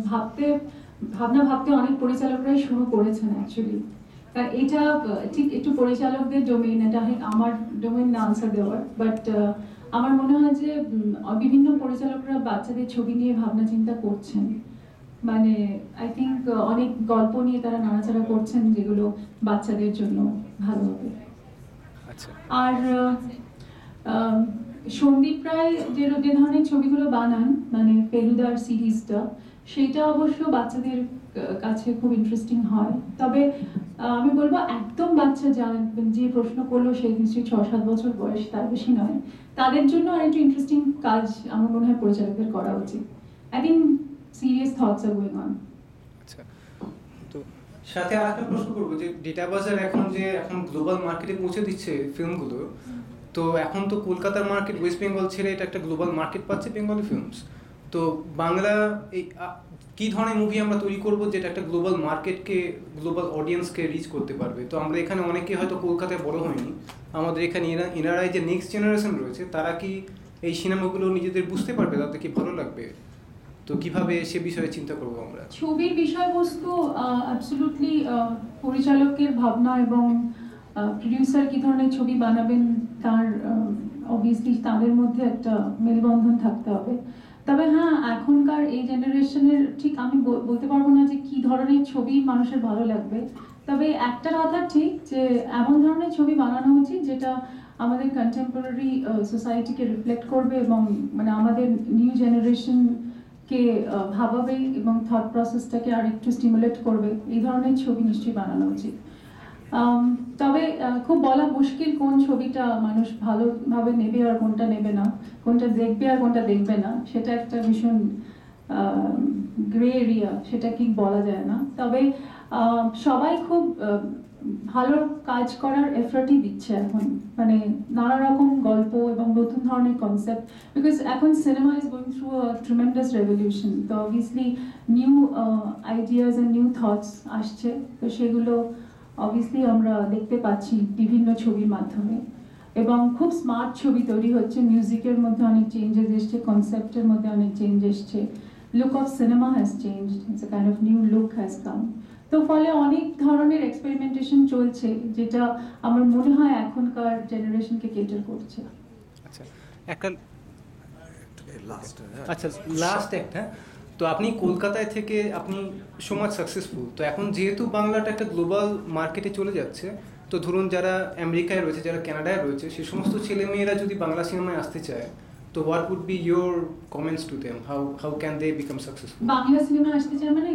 ভাবতে ভাবতে অনেক পরিচালকরাই শুরু করেছেন অ্যাকচুয়ালি। কারণ এটা ঠিক একটু পরিচালকদের ডোমেইন, এটা আমার ডোমেইন না আনসার দেওয়ার, বাট আমার মনে হয় যে বিভিন্ন পরিচালকরা বাচ্চাদের ছবি নিয়ে ভাবনা চিন্তা করছেন। মানে আই থিঙ্ক অনেক গল্প নিয়ে তারা নাড়াচাড়া করছেন যেগুলো বাচ্চাদের জন্য ভালো হবে। আচ্ছা, আর সন্দীপ রায় যে ধরনের ছবিগুলো বানান, মানে ফেলুদার সিরিজটা, সেটা অবশ্য বাচ্চাদের কাছে খুব ইন্টারেস্টিং হয়। তবে আমি বলবো একদম বাচ্চা যে প্রশ্ন করলো সে নিশ্চয়ই 6-7 বছর বয়স, তার বেশি নয়, তাদের জন্য আর একটু ইন্টারেস্টিং কাজ আমার মনে হয় পরিচালকদের করা উচিত। I think serious thoughts are going on. আচ্ছা। তো সাথে আরেকটা প্রশ্ন করবো যে ডেটা বাজার এখন গ্লোবাল মার্কেটে পৌঁছে দিচ্ছে ফিল্মগুলো, তো এখন তো কলকাতার মার্কেট ওয়েস্ট বেঙ্গল ছেড়ে এটা একটা গ্লোবাল মার্কেট পাচ্ছে বেঙ্গলি ফিল্মস। তো বাংলা এই কী ধরনের মুভি আমরা তৈরি করব যেটা একটা গ্লোবাল মার্কেটকে, গ্লোবাল অডিয়েন্সকে রিচ করতে পারবে? তো আমরা এখানে অনেকে হয়তো কলকাতায় বড় হয়নি, আমাদের এখানে এনারাই যে নেক্সট জেনারেশন রয়েছে তারা কি এই সিনেমাগুলো নিজেদের বুঝতে পারবে, তাদের কি ভালো লাগবে? তো কিভাবে সে বিষয়ে চিন্তা করবো আমরা? ছবির বিষয়বস্তু অ্যাবসলিউটলি পরিচালকের ভাবনা এবং প্রডিউসার কি ধরনের ছবি বানাবেন তার অবভিয়াসলি তাদের মধ্যে একটা মেলবন্ধন থাকতে হবে। তবে হ্যাঁ, এখনকার এই জেনারেশনের ঠিক আমি বলতে পারবো না যে কি ধরনের ছবি মানুষের ভালো লাগবে। তবে একটা কথা ঠিক যে এমন ধরনের ছবি বানানো উচিত যেটা আমাদের কন্টেম্পোরারি সোসাইটিকে রিফ্লেক্ট করবে এবং মানে আমাদের নিউ জেনারেশন কে ভাবাবে এবং থট প্রসেসটাকে আর একটু স্টিমুলেট করবে। এই ধরনের ছবি নিশ্চয়ই বানানো উচিত। তবে খুব বলা মুশকিল কোন ছবিটা মানুষ ভালোভাবে নেবে আর কোনটা নেবে না, কোনটা দেখবে আর কোনটা দেখবে না, সেটা একটা ভীষণ গ্রে এরিয়া, সেটা কি বলা যায় না। তবে সবাই খুব ভালো কাজ করার এফর্টই দিচ্ছে এখন, মানে নানা রকম গল্প এবং নতুন ধরনের কনসেপ্ট, বিকজ এখন cinema is going through a tremendous revolution. তো obviously new ideas and new thoughts আসছে, তো সেগুলো অবভিয়াসলি আমরা দেখতে পাচ্ছি বিভিন্ন ছবির মাধ্যমে। এবং খুব স্মার্ট ছবি তৈরি হচ্ছে, মিউজিকের মধ্যে অনেক চেঞ্জেস এসছে, কনসেপ্টের মধ্যে অনেক চেঞ্জ এসছে, look of cinema has changed, it's a kind of new look has come. তো ফলে অনেক ধরনের এক্সপেরিমেন্টেশন চলছে যেটা আমার মনে হয় এখনকার জেনারেশনকে কেটার করছে। আচ্ছা, একটা লাস্ট একটা, তো আপনি কলকাতায় থেকে আপনি সো মাচ সাকসেসফুল, তো এখন যেহেতু বাংলাটা একটা গ্লোবাল মার্কেটে চলে যাচ্ছে, তো ধরুন যারা আমেরিকায় রয়েছে, যারা কানাডায় রয়েছে, সে সমস্ত ছেলেমেয়েরা যদি বাংলা সিনেমায় আসতে চায়, তো what would be your comments to them? How can they become successful? Bangla cinema আসতে চায় মানে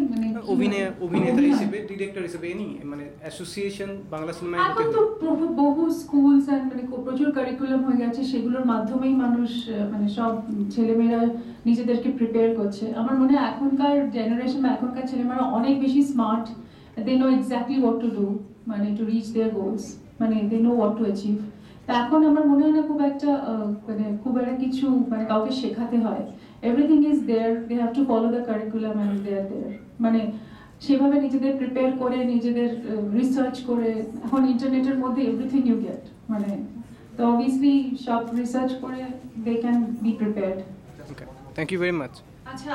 অভিনেতা হিসেবে, ডিরেক্টর হিসেবে, এনি মানে অ্যাসোসিয়েশন বাংলা সিনেমায় এখন তো বহু স্কুলস এন্ড মানে প্রচুর কারিকুলাম হয়ে গেছে, সেগুলোর মাধ্যমেই মানুষ মানে সব ছেলেমেয়েরা নিজেদেরকে প্রিপেয়ার করছে। আমার মনে হয় এখনকার জেনারেশন বা এখনকার ছেলেমেয়েরা অনেক বেশি smart, they know exactly what to do, মানে টু রিচ দেয়ার গোলস, মানে they know what to achieve. তা এখন আমার মনে হয় না খুব একটা কিছু মানে কাউকে শেখাতে হয়। Everything is there, they have to follow the curriculum and they are there, মানে সেভাবে নিজেদের প্রিপেয়ার করে, নিজেদের রিসার্চ করে, এখন ইন্টারনেটের মধ্যে এভরিথিং ইউ গেট, মানে তো অবভিয়াসলি সব রিসার্চ করে they can be prepared. Okay, thank you very much. আচ্ছা।